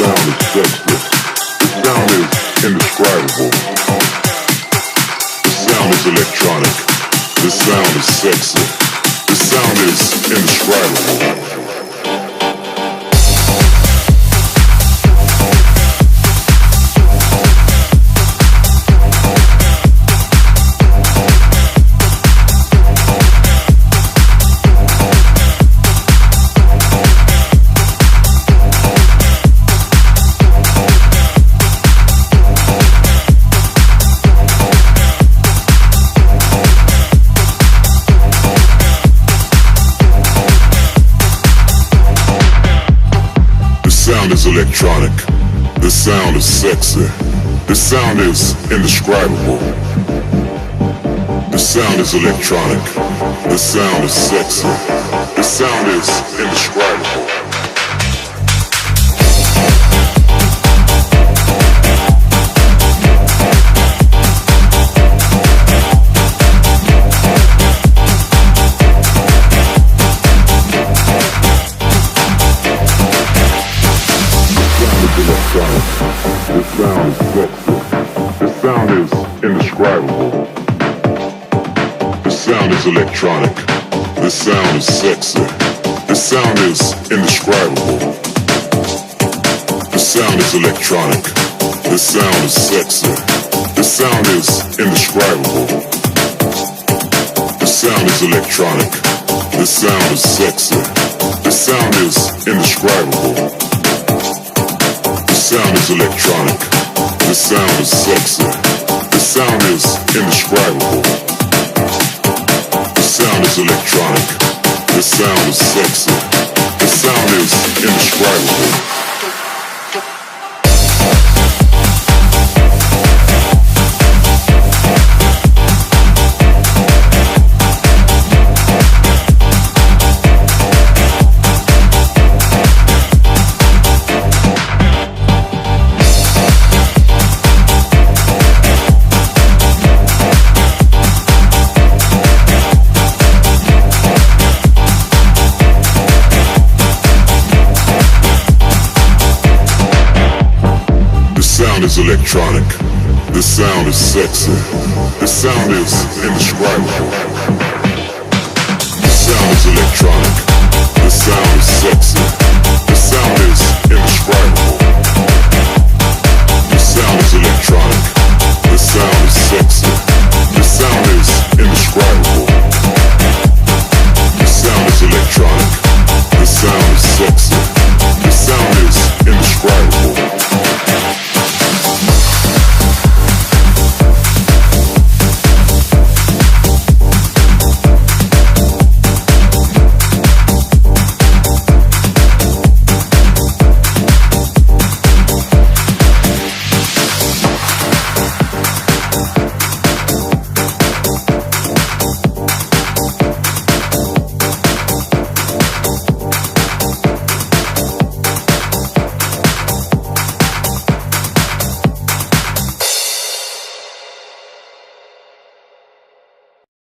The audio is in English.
sound is sexy. The sound is indescribable. The sound is electronic. The sound is sexy. The sound is indescribable. Is electronic. The sound is sexy. The sound is indescribable. The sound is electronic. The sound is sexy. The sound is indescribable. The sound is sexy. The sound is indescribable. The sound is electronic. The sound is sexy. The sound is indescribable. The sound is electronic. The sound is sexy. The sound is indescribable. The sound is electronic. The sound is sexy. The sound is indescribable. The sound is electronic. The sound is sexy. The sound is indescribable. The sound is electronic. The sound is sexy. The sound is indescribable. The sound is electronic. The sound is sexy. The sound is indescribable. The sound is electronic.